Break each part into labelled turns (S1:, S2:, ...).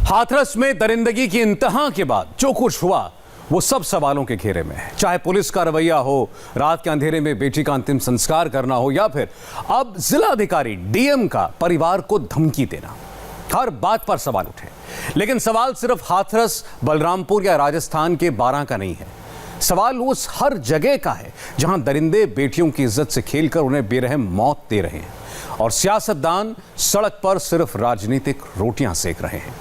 S1: हाथरस में दरिंदगी की इंतहा के बाद जो कुछ हुआ वो सब सवालों के घेरे में है। चाहे पुलिस का रवैया हो, रात के अंधेरे में बेटी का अंतिम संस्कार करना हो, या फिर अब जिलाधिकारी डीएम का परिवार को धमकी देना, हर बात पर सवाल उठे। लेकिन सवाल सिर्फ हाथरस, बलरामपुर या राजस्थान के बारां का नहीं है। सवाल उस हर जगह का है जहां दरिंदे बेटियों की इज्जत से खेलकर उन्हें बेरहम मौत दे रहे हैं और सियासतदान सड़क पर सिर्फ राजनीतिक रोटियां सेक रहे हैं।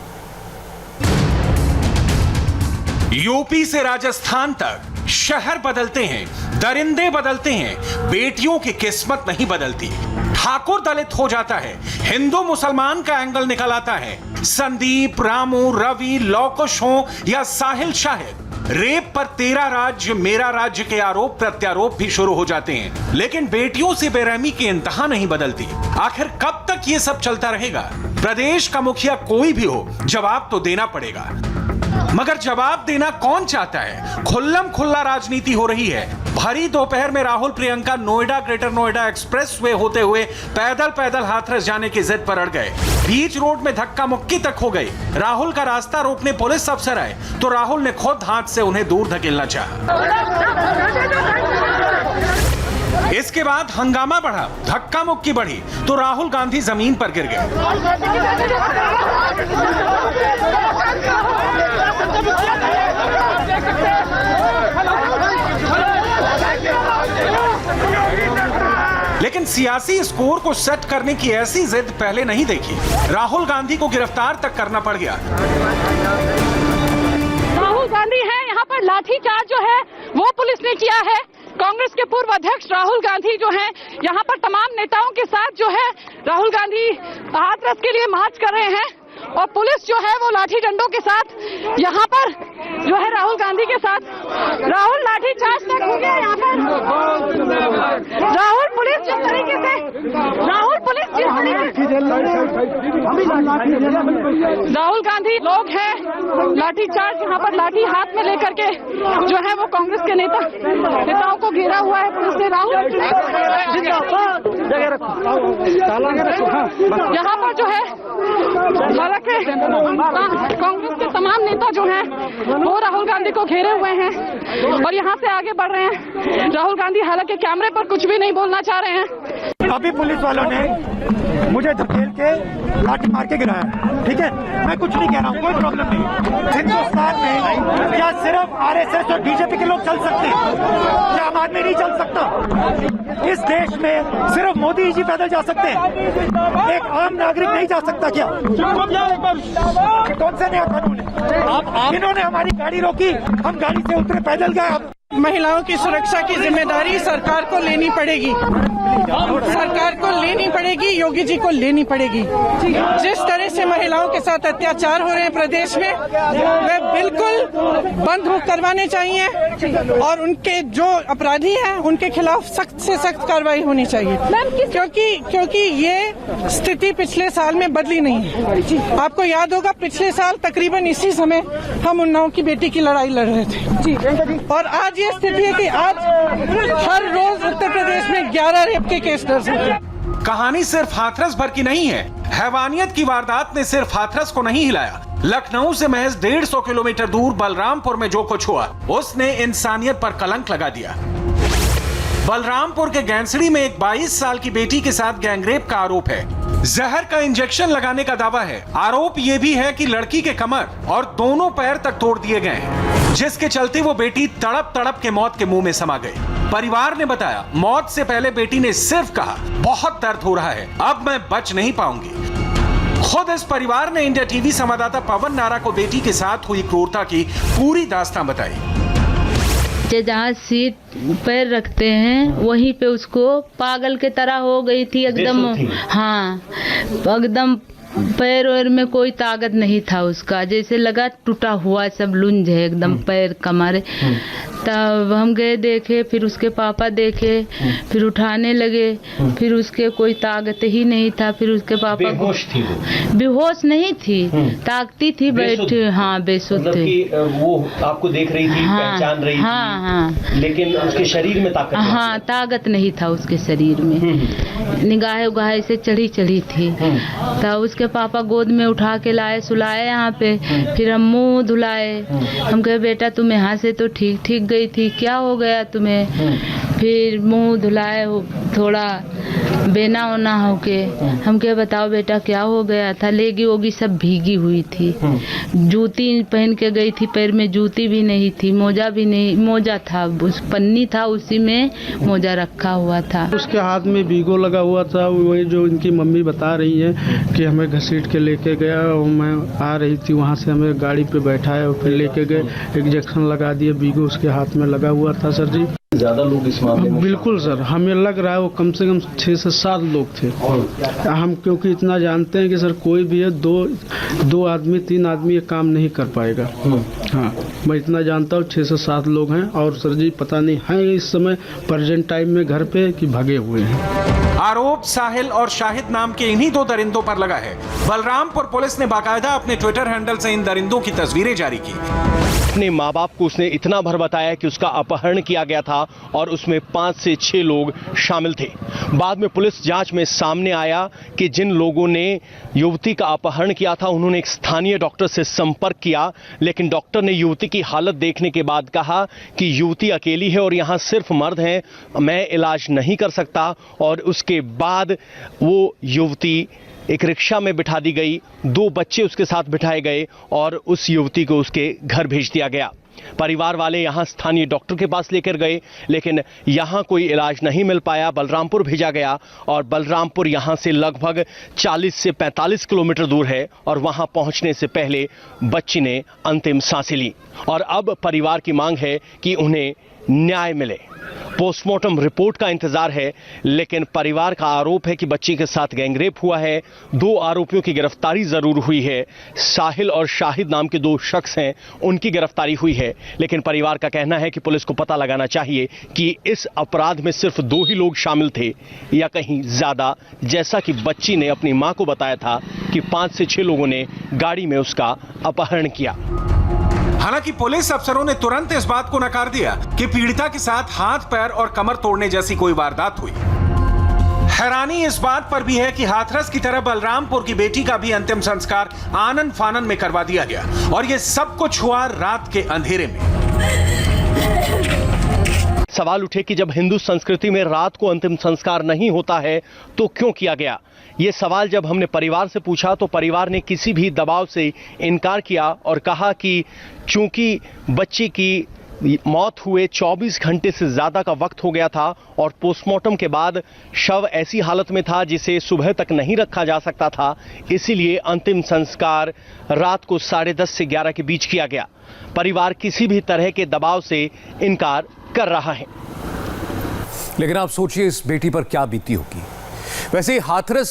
S2: यूपी से राजस्थान तक शहर बदलते हैं, दरिंदे बदलते हैं, बेटियों की किस्मत नहीं बदलती। ठाकुर दलित हो जाता है, हिंदू मुसलमान का एंगल निकल आता है। संदीप, रामू, रवि, लौकुश हो या साहिल शाहिद, रेप पर तेरा राज्य मेरा राज्य के आरोप प्रत्यारोप भी शुरू हो जाते हैं। लेकिन बेटियों से बेरहमी की इंतहा नहीं बदलती। आखिर कब तक ये सब चलता रहेगा? प्रदेश का मुखिया कोई भी हो, जवाब तो देना पड़ेगा। मगर जवाब देना कौन चाहता है? खुल्लम खुल्ला राजनीति हो रही है। भरी दोपहर में राहुल प्रियंका नोएडा ग्रेटर नोएडा एक्सप्रेसवे होते हुए पैदल हाथरस जाने की जिद पर अड़ गए। बीच रोड में धक्का मुक्की तक हो गई। राहुल का रास्ता रोकने पुलिस अफसर आए तो राहुल ने खुद हाथ से उन्हें दूर धकेलना चाहा। इसके बाद हंगामा बढ़ा, धक्का मुक्की बढ़ी तो राहुल गांधी जमीन पर गिर गए। लेकिन सियासी स्कोर को सेट करने की ऐसी जिद पहले नहीं देखी। राहुल गांधी को गिरफ्तार तक करना पड़ गया।
S3: राहुल गांधी है, यहाँ पर लाठीचार्ज जो है वो पुलिस ने किया है। कांग्रेस के पूर्व अध्यक्ष राहुल गांधी जो हैं, यहाँ पर तमाम नेताओं के साथ जो है राहुल गांधी हाथरस के लिए मार्च कर रहे हैं और पुलिस जो है वो लाठी डंडों के साथ यहाँ पर जो है राहुल गांधी के साथ राहुल लाठीचार्ज तक हो गया। यहाँ पर राहुल पुलिस जिस तरीके से राहुल गांधी लोग हैं, लाठीचार्ज यहाँ पर लाठी हाथ में लेकर के जो है वो कांग्रेस के नेताओं को घेरा हुआ है पुलिस ने। राहुल यहाँ पर जो है हालांकि कांग्रेस के तमाम नेता जो हैं वो राहुल गांधी को घेरे हुए हैं और यहाँ से आगे बढ़ रहे हैं। राहुल गांधी हालांकि कैमरे पर कुछ भी नहीं बोलना चाह रहे हैं।
S4: अभी पुलिस वालों ने मुझे धकेल के लाठी मार के गिराया, ठीक है, मैं कुछ नहीं कह रहा हूँ, कोई प्रॉब्लम नहीं। हिंदुस्तान में क्या सिर्फ आरएसएस और बीजेपी के लोग चल सकते हैं? क्या आम आदमी नहीं चल सकता? इस देश में सिर्फ मोदी जी पैदल जा सकते हैं, एक आम नागरिक नहीं जा सकता क्या? कौन सा नया कानून है? इन्होंने हमारी गाड़ी रोकी, हम गाड़ी से उतरे, पैदल गए।
S5: महिलाओं की सुरक्षा की जिम्मेदारी सरकार को लेनी पड़ेगी, सरकार को लेनी पड़ेगी, योगी जी को लेनी पड़ेगी। जिस तरह से महिलाओं के साथ अत्याचार हो रहे हैं प्रदेश में, वे बिल्कुल बंद करवाने चाहिए और उनके जो अपराधी हैं उनके खिलाफ सख्त से सख्त कार्रवाई होनी चाहिए। क्योंकि ये स्थिति पिछले साल में बदली नहीं है। आपको याद होगा पिछले साल तकरीबन इसी समय हम उन्नाव की बेटी की लड़ाई लड़ रहे थे और आज ये स्थिति है कि आज हर रोज उत्तर प्रदेश में 11 रेप के केस दर्ज होते हैं।
S2: कहानी सिर्फ हाथरस भर की नहीं है। हैवानियत की वारदात ने सिर्फ हाथरस को नहीं हिलाया। लखनऊ से महज 150 किलोमीटर दूर बलरामपुर में जो कुछ हुआ उसने इंसानियत पर कलंक लगा दिया। बलरामपुर के गैंसड़ी में एक 22 साल की बेटी के साथ गैंगरेप का आरोप है। जहर का इंजेक्शन लगाने का दावा है। आरोप यह भी है कि लड़की के कमर और दोनों पैर तक तोड़ दिए गए हैं, जिसके चलते वो बेटी तड़प तड़प के मौत के मुंह में समा गई। परिवार ने बताया, मौत से पहले बेटी ने सिर्फ कहा, बहुत दर्द हो रहा है, अब मैं बच नहीं पाऊंगी। खुद इस परिवार ने इंडिया टीवी संवाददाता पवन नारा को बेटी के साथ हुई क्रूरता की पूरी दास्तान बताई।
S6: जहाँ सीट पैर रखते हैं वहीं पे उसको पागल के तरह हो गई थी एकदम। हाँ, एकदम पैर वैर में कोई ताकत नहीं था उसका, जैसे लगा टूटा हुआ सब लुंज है एकदम पैर कमरे। तब हम गए देखे, फिर उसके पापा देखे, फिर उठाने लगे, फिर उसके कोई ताकत ही नहीं था। फिर उसके पापा
S7: बेहोश थी वो?
S6: बेहोश नहीं थी, ताकती थी, बैठे। हाँ, बेसुध थी।
S7: वो आपको देख रही थी, पहचान रही थी, लेकिन उसके शरीर में ताकत नहीं?
S6: हाँ, ताकत नहीं था उसके शरीर में, निगाह उगाह से चढ़ी चढ़ी थी। तब उसके पापा गोद में उठा के लाए, सुलाए यहाँ पे। फिर हम मुंह धुलाए, हम कहे बेटा तुम यहाँ से तो ठीक ठीक गई थी, क्या हो गया तुम्हें? फिर मुंह धुलाए, थोड़ा बेना होना होके हम कहे बताओ बेटा क्या हो गया था? लेगी होगी सब भीगी हुई थी, जूती पहन के गई थी, पैर में जूती भी नहीं थी, मोजा भी नहीं, मोजा था उस पन्नी था, उसी में मोजा रखा हुआ था।
S8: उसके हाथ में बीगो लगा हुआ था। वही जो इनकी मम्मी बता रही है कि हमें घसीट के लेके गया और मैं आ रही थी, वहाँ से हमें गाड़ी पे बैठाया और फिर लेके गए, इंजेक्शन लगा दिए, बीगो उसके हाथ में लगा हुआ था। सर जी
S7: ज्यादा लोग इस मामले में?
S8: बिल्कुल सर, हमें लग रहा है वो कम से कम 6 से 7 लोग थे। हम क्योंकि इतना जानते हैं कि सर कोई भी है, दो आदमी 3 आदमी ये काम नहीं कर पाएगा। हाँ, मैं इतना जानता हूँ 6 से 7 लोग हैं। और सर जी पता नहीं हैं इस समय प्रेजेंट टाइम में घर पे कि भागे हुए हैं।
S2: आरोप साहिल और शाहिद नाम के इन्हीं 2 दरिंदों पर लगा है। बलरामपुर पुलिस ने बाकायदा अपने ट्विटर हैंडल से इन दरिंदों की तस्वीरें जारी की।
S7: अपने माँ बाप को उसने इतना भर बताया कि उसका अपहरण किया गया था और उसमें 5 से 6 लोग शामिल थे। बाद में पुलिस जांच में सामने आया कि जिन लोगों ने युवती का अपहरण किया था उन्होंने एक स्थानीय डॉक्टर से संपर्क किया, लेकिन डॉक्टर ने युवती की हालत देखने के बाद कहा कि युवती अकेली है और यहाँ सिर्फ मर्द हैं, मैं इलाज नहीं कर सकता। और उसके बाद वो युवती एक रिक्शा में बिठा दी गई, 2 बच्चे उसके साथ बिठाए गए और उस युवती को उसके घर भेज दिया गया। परिवार वाले यहाँ स्थानीय डॉक्टर के पास लेकर गए, लेकिन यहाँ कोई इलाज नहीं मिल पाया। बलरामपुर भेजा गया और बलरामपुर यहाँ से लगभग 40 से 45 किलोमीटर दूर है और वहाँ पहुँचने से पहले बच्ची ने अंतिम सांसें ली। और अब परिवार की मांग है कि उन्हें न्याय मिले। पोस्टमार्टम रिपोर्ट का इंतजार है, लेकिन परिवार का आरोप है कि बच्ची के साथ गैंगरेप हुआ है। 2 आरोपियों की गिरफ्तारी जरूर हुई है। साहिल और शाहिद नाम के 2 शख्स हैं, उनकी गिरफ्तारी हुई है, लेकिन परिवार का कहना है कि पुलिस को पता लगाना चाहिए कि इस अपराध में सिर्फ 2 ही लोग शामिल थे या कहीं ज्यादा, जैसा कि बच्ची ने अपनी मां को बताया था कि 5 से 6 लोगों ने गाड़ी में उसका अपहरण किया।
S2: हालांकि पुलिस अफसरों ने तुरंत इस बात को नकार दिया कि पीड़िता के साथ हाथ पैर और कमर तोड़ने जैसी कोई वारदात हुई। हैरानी इस बात पर भी है कि हाथरस की तरह बलरामपुर की बेटी का भी अंतिम संस्कार आनन फानन में करवा दिया गया और यह सब कुछ हुआ रात के अंधेरे में।
S7: सवाल उठे कि जब हिंदू संस्कृति में रात को अंतिम संस्कार नहीं होता है तो क्यों किया गया? ये सवाल जब हमने परिवार से पूछा तो परिवार ने किसी भी दबाव से इनकार किया और कहा कि चूंकि बच्ची की मौत हुए 24 घंटे से ज़्यादा का वक्त हो गया था और पोस्टमार्टम के बाद शव ऐसी हालत में था जिसे सुबह तक नहीं रखा जा सकता था, इसीलिए अंतिम संस्कार रात को 10:30 से 11 के बीच किया गया। परिवार किसी भी तरह के दबाव से इनकार कर रहा है।
S1: लेकिन आप सोचिए इस बेटी पर क्या बीती होगी। वैसे ही हाथरस